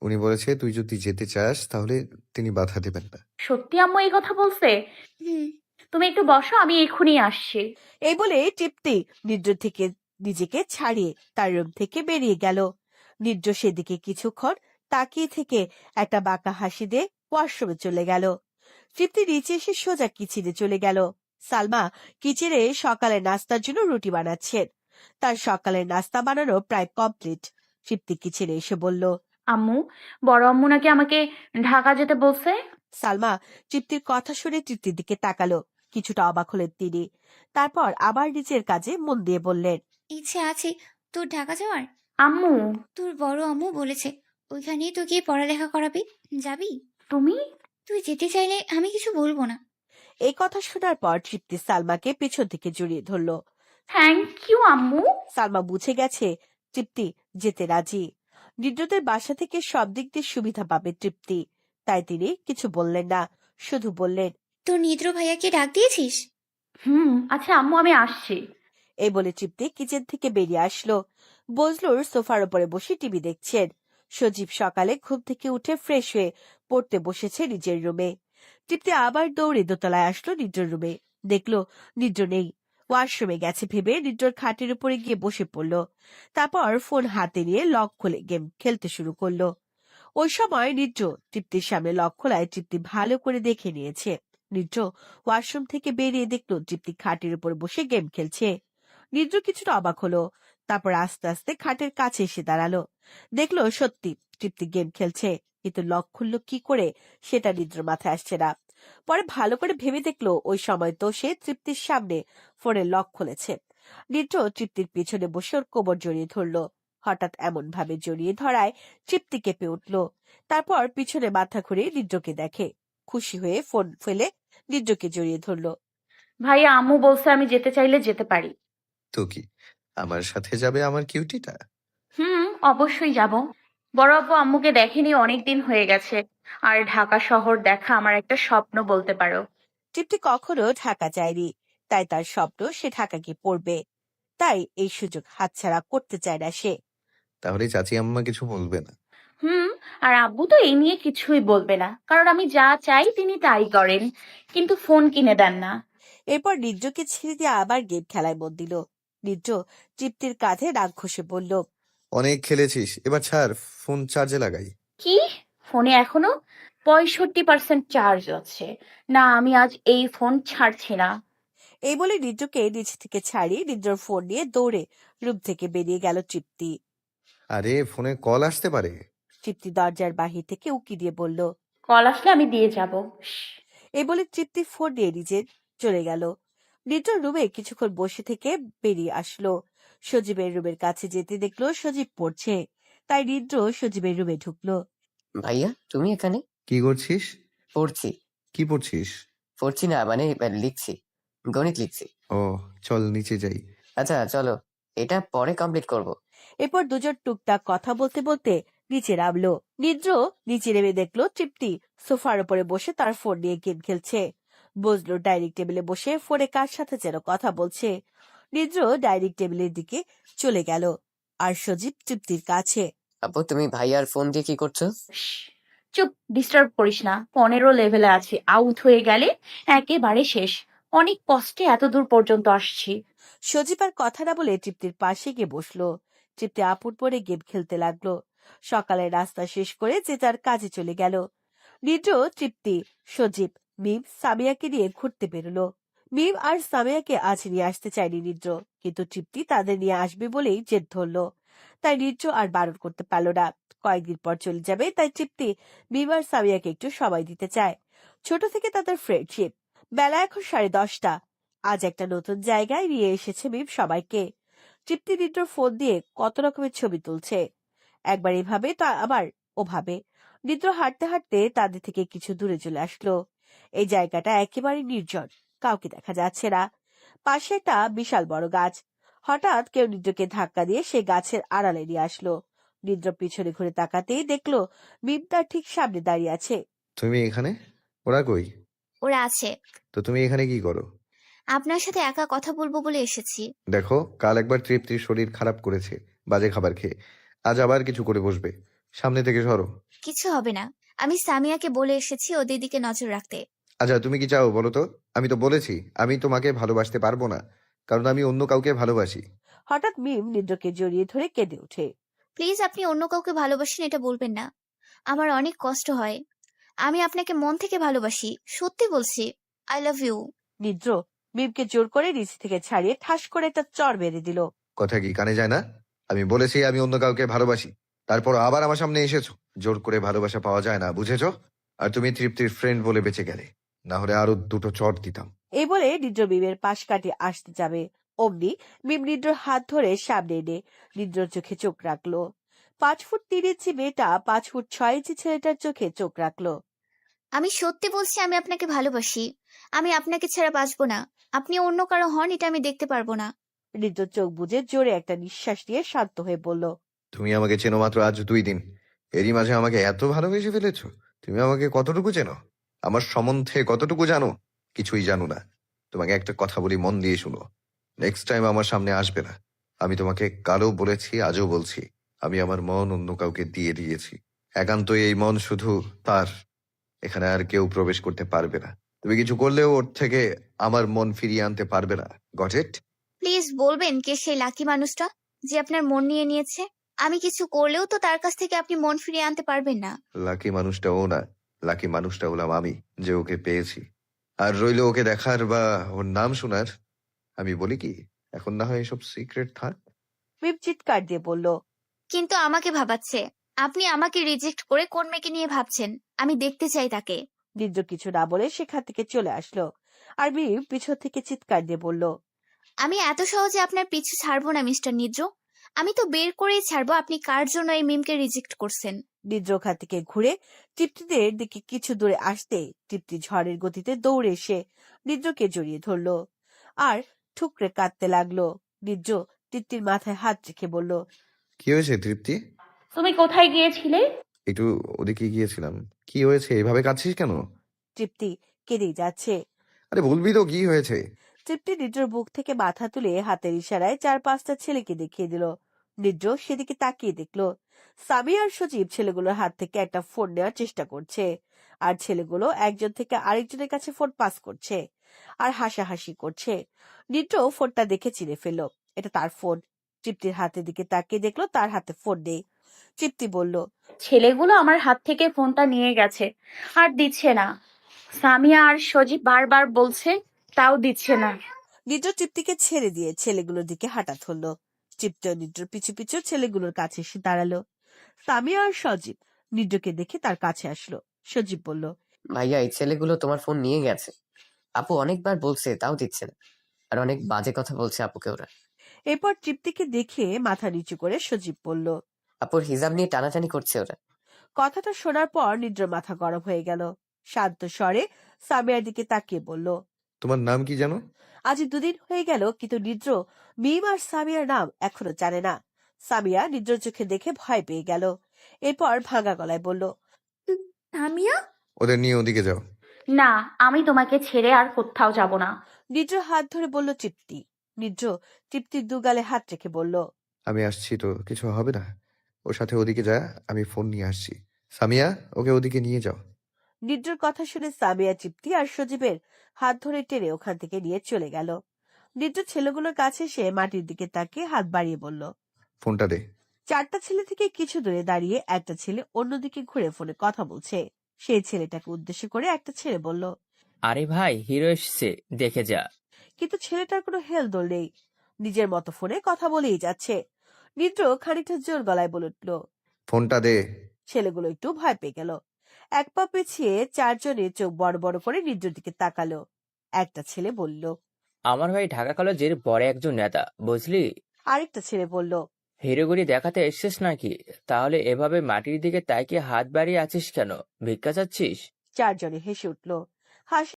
উনি বলেছে তুই যদি যেতে চাস তাহলে তিনি বাধা দেবেন না। সত্যি আম্মু এই কথা বলছে? হুম। তুমি একটু বসো, আমি এক্ষুনি আসছি। এই বলে তৃপ্তি নিদ্র থেকে নিজেকে ছাড়িয়ে তার রুম থেকে বেরিয়ে গেল। নিদ্র সেদিকে কিছুক্ষণ তাকিয়ে থেকে একটা বাঁকা হাসি দিয়ে ওয়াশরুমে চলে গেল। তৃপ্তি নিচে এসে সোজা কিচেনে চলে গেল। সালমা কিচেনে সকালের নাস্তার জন্য রুটি বানাচ্ছেন। তার সকালের নাস্তা বানানো প্রায় কমপ্লিট। তৃপ্তি কিচেনে এসে বলল, আম্মু, বড় আম্মু নাকি আমাকে ঢাকা যেতে বলছে। সালমা তৃপ্তির কথা শুনে তৃপ্তির দিকে তাকালো। কিছুটা অবাক হলেন তিনি। তারপর আবার নিজের কাজে মন দিয়ে বললেন, ইচ্ছে আছে তোর ঢাকা যাওয়ার? আম্মু, তোর বড় আম্মু বলেছে ওইখানেই তো গিয়ে পড়ালেখা করাবি। যাবি? তুমি? তুই যেতে চাইলে আমি কিছু বলবো না। এই কথা শোনার পর তৃপ্তি সালমাকে পেছন থেকে জড়িয়ে ধরল। থ্যাংক ইউ আম্মু। সালমা বুঝে গেছে তৃপ্তি যেতে রাজি। নিদ্রদের বাসা থেকে সব দিক দিয়ে সুবিধা পাবে তৃপ্তি। তাই তিনি কিছু বললেন না, শুধু বললেন, তোর নিদ্র ভাইয়াকে ডাক দিয়েছিস? আচ্ছা আম্মু, আমি আসছি। এই বলে তৃপ্তি কিচেন থেকে বেরিয়ে আসলো। বজলুর সোফার উপরে বসে টিভি দেখছেন। সজীব সকালে ঘুম থেকে উঠে ফ্রেশ হয়ে পড়তে বসেছে নিজের রুমে। তৃপ্তি আবার দৌড়ে দোতলায় আসলো নিদ্র রুমে। দেখলো নিদ্র নেই। ওয়াশরুমে গেছে ভেবে নিদ্রর খাটের উপরে গিয়ে বসে পড়লো। তারপর ফোন হাতে নিয়ে লক খুলে গেম খেলতে শুরু করলো। ওই সময় নিদ্র তৃপ্তির সামনে লক খোলায় তৃপ্তি ভালো করে দেখে নিয়েছে। নিদ্র ওয়াশরুম থেকে বেরিয়ে দেখলো তৃপ্তি খাটের উপর বসে গেম খেলছে। নিদ্র কিছুটা অবাক হলো। তারপর আস্তে আস্তে খাটের কাছে এসে দাঁড়ালো। দেখলো সত্যি তৃপ্তি গেম খেলছে, কিন্তু লক খুললো কি করে সেটা নিদ্র মাথায় আসছে না। পরে ভালো করে ভেবে দেখলো ওই সময় তো সে তৃপ্তির সামনে ফোনের লক খুলেছে। নিদ্র তৃপ্তির পিছনে বসে ওর কোমর জড়িয়ে ধরলো। হঠাৎ এমন ভাবে জড়িয়ে ধরায় তৃপ্তি কেঁপে উঠল। তারপর পিছনে মাথা ঘুরিয়ে নিদ্রকে দেখে। খুশি হয়ে ফোন ফেলে নিদ্রকে জড়িয়ে ধরলো। ভাইয়া, আম্মু বলছে আমি যেতে চাইলে যেতে পারি। তো কি আমার সাথে যাবে আমার কিউটিটা? অবশ্যই যাব। বড় আব্বু আম্মুকে দেখেনি অনেকদিন হয়ে গেছে। আর ঢাকা শহর দেখা আমার একটা স্বপ্ন বলতে পারো। তৃপ্তি কখনো ঢাকা যায়নি, তাই তার স্বপ্ন সে ঢাকাকে পড়বে। তাই এই সুযোগ হাতছাড়া করতে চায় না সে। তাহলে চাচি আম্মা কিছু বলবে না? হুম আর আব্বু তো এই নিয়ে কিছুই বলবে না, কারণ আমি যা চাই তিনি তাই করেন, কিন্তু ফোন কিনে দেন না। এরপর নিদ্রকে ছেড়ে দিয়ে আবার গেম খেলায় মন দিল। নিদ্র তৃপ্তির কাঁধে রাগ ঘষে বলল, অনেক খেলেছিস, এবার ছাড়, ফোন চার্জে লাগাই। কি? ফোনে এখনো 65% চার্জ আছে। না, আমি আজ এই ফোন ছাড়ছি না। এই বলে নিদ্রকে নিচ থেকে ছাড়িয়ে নিদ্রর ফোন নিয়ে দৌড়ে রুম থেকে বেরিয়ে গেল তৃপ্তি। আরে ফোনে কল আসতে পারে। তৃপ্তি দরজার বাহির থেকে উকি দিয়ে বলল। কল আসলে আমি দিয়ে যাব। এই বলে তৃপ্তি ফোন নিয়ে নিজে চলে গেল। নিদ্র রুমে কিছুক্ষণ বসে থেকে বেরিয়ে আসলো। সজীবের রুমের কাছে যেতে দেখলো সজীব পড়ছে। তাই নিদ্র সজীবের রুমে ঢুকলো। ভাইয়া তুমি এখানে? কি করছিস? পড়ছি। কি পড়ছিস? পড়ছি না মানে লিখছি, গণিত লিখছি। ও, চল নিচে যাই। আচ্ছা চলো, এটা পরে কমপ্লিট করব। এরপর দুজন টুকটাক কথা বলতে বলতে নিচে নামলো। নিদ্র নিচে নেমে দেখলো তৃপ্তি সোফার উপরে বসে তার ফোন নিয়ে গেম খেলছে। বজলুর ডাইনিং টেবিলে বসে ফোনে কার সাথে যেন কথা বলছে। নিদ্র ডাইনিং টেবিলের দিকে চলে গেল, আর সজীব তৃপ্তির কাছে। আপু তুমি ভাইয়ার ফোন দিয়ে কি করছো? চুপ, ডিস্টার্ব করিস না। 15 লেভেলে আছি, আউট হয়ে গেলে একেবারে শেষ। অনেক কষ্টে এত দূর পর্যন্ত আসছি। সজীব আর কথা না বলে তৃপ্তির পাশে গিয়ে বসলো। তৃপ্তি আপন পরে গেম খেলতে লাগলো। সকালে নাস্তা শেষ করে যে যার কাজে চলে গেল। নিদ্র, তৃপ্তি, সজীব, মিম, সামিয়াকে নিয়ে ঘুরতে বেরোলো। মিম আর সামিয়াকে আজ নিয়ে আসতে চায়নি নিদ্র, কিন্তু তৃপ্তি তাদের নিয়ে আসবে বলেই জেদ ধরলো। তাই নিদ্র আর বারণ করতে পারল না। কয়েকদিন পর চলে যাবে, তাই তৃপ্তি মিম আর সামিয়াকে একটু সময় দিতে চায়। ছোট থেকে তাদের ফ্রেন্ডশিপ। বেলা এখন 10:30। আজ একটা নতুন জায়গায় নিয়ে এসেছে মিম সবাইকে। তৃপ্তি নিদ্রর ফোন দিয়ে কত রকমের ছবি তুলছে। একবার এভাবে তো আবার ওভাবে। নিদ্র হাঁটতে হাঁটতে তাদের থেকে কিছু দূরে চলে আসলো। এই জায়গাটা একেবারে নির্জন, কাউকে দেখা যাচ্ছে না। পাশে একটা বিশাল বড় গাছ। হঠাৎ কেউ নিদ্রকে ধাক্কা দিয়ে সে গাছের আড়ালে নিয়ে আসলো। নিদ্র পিছনে ঘুরে তাকাতেই দেখলো মিম তার ঠিক সামনে দাঁড়িয়ে আছে। তুমি এখানে? ওরা কই? ওরা আছে। তো তুমি এখানে কি করো? আপনার সাথে একা কথা বলবো বলে এসেছি। দেখো, কাল একবার তৃপ্তির শরীর খারাপ করেছে বাজে খাবার খেয়ে, আজ আবার কিছু করে বসবে। সামনে থেকে সরো। কিছু হবে না। আমি সামিয়াকে বলে এসেছি ওদের দিকে নজর রাখতে। আচ্ছা, তুমি কি চাও বলো তো? আমি তো বলেছি আমি তোমাকে ভালোবাসতে পারবো না, কারণ আমি অন্য কাউকে ভালোবাসি। হঠাৎ মিম নিদ্রকে জড়িয়ে ধরে কেঁদে ওঠে। প্লিজ, আপনি অন্য কাউকে ভালোবাসেন এটা বলবেন না। আমার অনেক কষ্ট হয়। আমি আপনাকে মন থেকে ভালোবাসি, সত্যি বলছি। I love you. নিদ্র মিমকে জোর করে নিচ থেকে ছাড়িয়ে ঠাস করে একটা চড় মেরে দিল। কথা কি কানে যায় না? আমি বলেছি আমি অন্য কাউকে ভালোবাসি, তারপর আবার আমার সামনে এসেছো। জোর করে ভালোবাসা পাওয়া যায় না, বুঝেছো? আর তুমি তৃপ্তির ফ্রেন্ড বলে বেঁচে গেলে, না হলে আরো দুটো চড় দিতাম। এই বলে নিদ্র মিমের পাশ কাটিয়ে আসতে যাবে, অমনি মিম নিদ্রর হাত ধরে সামনে এনে নিদ্রর চোখে চোখ রাখলো। 5 ফুট 3 ইঞ্চি মেয়েটা 5 ফুট 6 ইঞ্চি ছেলেটার চোখে চোখ রাখলো। আমি সত্যি বলছি, আমি আপনাকে ভালোবাসি। আমি আপনাকে ছাড়া বাঁচবো না। আপনি অন্য কারো হন এটা আমি দেখতে পারবো না। নিদ্র চোখ বুজে জোরে একটা নিঃশ্বাস নিয়ে শান্ত হয়ে বলল, তুমি আমাকে চেনো মাত্র আজ 2 দিন, এরই মাঝে আমাকে এত ভালোবেসে ফেলেছো। তুমি আমাকে কতটুকু চেনো? আমার সম্বন্ধে কতটুকু জানো? কিছুই জানো না। তোমাকে একটা কথা বলি, মন দিয়ে শুনো। নেক্সট টাইম আমার সামনে আসবে না। আমি তোমাকে কালও বলেছি, আজও বলছি, আমি আমার মন অন্য কাউকে দিয়ে দিয়েছি। একান্তই এই মন শুধু তার। এখানে আর কেউ প্রবেশ করতে পারবে না। তুমি কিছু করলেও ওর থেকে আমার মন ফিরিয়ে আনতে পারবে না। Got it? প্লিজ বলবেন কে সেই লাকি মানুষটা যে আপনার মন নিয়ে নিয়েছে? আমি কিছু করলেও তো তার কাছ থেকে আপনি মন ফিরিয়ে আনতে পারবেন না। লাকি মানুষটা ও না, লাকি মানুষটা হলাম আমি, যে ওকে পেয়েছি। আর রইলো ওকে দেখার বা ওর নাম শোনার। আমি বলি কি, এখন না হয় এসব সিক্রেট থাক। মিম চিৎকার দিয়ে বলল, কিন্তু আমাকে ভাবাচ্ছে। আপনি আমাকে রিজেক্ট করে কোন মেয়েকে নিয়ে ভাবছেন? আমি দেখতে চাই তাকে। নিদ্র কিছু না বলে সেখান থেকে চলে আসলো। আর মিম পিছন থেকে চিৎকার দিয়ে বলল, আমি এত সহজে আপনার পিছু ছাড়বো না মিস্টার নিদ্র। আমি তো বের করেই ছাড়বো আপনি কার জন্য এই মিমকে রিজেক্ট করছেন। নিদ্র ওখান থেকে ঘুরে তৃপ্তিদের দিকে কিছু দূরে আসতে তৃপ্তি ঝড়ের গতিতে দৌড়ে এসে নিদ্রকে জড়িয়ে ধরলো আর ঠুকরে কাঁদতে লাগলো। নিদ্র তৃপ্তির মাথায় হাত রেখে বলল, কি হয়েছে তৃপ্তি? তুমি কোথায় গিয়েছিলে? একটু ওদিকে গিয়েছিলাম। কি হয়েছে, এভাবে কাঁদছিস কেন? তৃপ্তি কেঁদেই যাচ্ছে। আরে বলবি তো কি হয়েছে। তৃপ্তি নিদ্রর বুক থেকে মাথা তুলে হাতের ইশারায় 4-5টা ছেলেকে দেখিয়ে দিল। নিদ্র সেদিকে তাকিয়ে দেখলো সামি আর সজীব ছেলেগুলোর হাত থেকে একটা ফোন নেওয়ার চেষ্টা করছে, আর ছেলেগুলো একজন থেকে আরেকজনের কাছে ফোন পাস করছে আর হাসাহাসি করছে। নিদ্র ফোনটা দেখে চিনে ফেললো এটা তার ফোন। তৃপ্তির হাতের দিকে তাকিয়ে দেখলো তার হাতে ফোন নেই। তৃপ্তি বলল, ছেলেগুলো আমার হাত থেকে ফোনটা নিয়ে গেছে, আর দিচ্ছে না। সামিয়া আর সজীব বারবার বলছে, তাও দিচ্ছে না। নিদ্র তৃপ্তিকে ছেড়ে দিয়ে ছেলেগুলোর দিকে হাঁটা ধরলো। তৃপ্তি ও নিদ্রর পিছু পিছু ছেলেগুলোর কাছে এসে দাঁড়ালো। সামিয়া আর সজীব নিদ্রকে দেখে তার কাছে আসলো। সজীব বলল, ভাইয়া এই ছেলেগুলো তোমার ফোন নিয়ে গেছে। আপু অনেকবার বলছে তাও দিচ্ছে না, আর অনেক বাজে কথা বলছে আপুকে ওরা। এরপর তৃপ্তিকে দেখে মাথা নিচু করে সজীব বলল। আপুর হিজাব নিয়ে টানাটানি করছে ওরা। কথাটা শোনার পর নিদ্র মাথা গরম হয়ে গেল। শান্ত স্বরে সামিয়ার দিকে তাকিয়ে বলল, তোমার নাম কি জানো? আজ 2 দিন হয়ে গেল কিন্তু নিদ্র মিম আর সামিয়ার নাম এখনো জানে না। সামিয়া নিদ্রর চোখে দেখে ভয় পেয়ে গেল। এরপর ভাঙা গলায় বলল, সামিয়া? ওদের নিয়ে ওদিকে যাও। না, আমি তোমাকে ছেড়ে আর কোথাও যাব না। নিদ্র হাত ধরে বলল তৃপ্তি। নিদ্র তৃপ্তির দুগালে হাত রেখে বলল, আমি আসছি তো, কিছু হবে না। ওর সাথে ওদিকে যা, আমি ফোন নিয়ে আসছি। সামিয়া, ওকে ওদিকে নিয়ে যাও। নিদ্রর কথা শুনে সামিয়া তৃপ্তি আর সজীবের হাত ধরে টেনে ওখান থেকে নিয়ে চলে গেল। নিদ্র ছেলেগুলোর কাছে এসে মাটির দিকে তাকিয়ে হাত বাড়িয়ে বলল, ফোনটা দে। 4টা ছেলে থেকে কিছু দূরে দাঁড়িয়ে একটা ছেলে অন্যদিকে ঘুরে ফোনে কথা বলছে। সেই ছেলেটাকে উদ্দেশ্য করে একটা ছেলে বলল, আরে ভাই, হিরো এসছে, দেখে যা। কিন্তু ছেলেটার কোনো হেলদোল নেই, নিজের মতো ফোনে কথা বলেই যাচ্ছে। নিদ্র খানিকটা জোর গলায় বলে উঠল। ফোনটা দে। ছেলেগুলো একটু ভয় পেয়ে গেল। এক পা পিছিয়ে 4জনের চোখ বড় বড় করে নিদ্রর দিকে তাকালো। একটা ছেলে বলল, আমার ভাই ঢাকা কলেজের বড় একজন নেতা, বুঝলি। আরেকটা ছেলে বলল, হিরোগিরি দেখাতে এসছিস নাকি? তাহলে এভাবে মাটির দিকে তাকিয়ে হাত বাড়িয়ে আছিস কেন? ভিক্ষা চাচ্ছিস? 4জনে হেসে উঠল। হাসি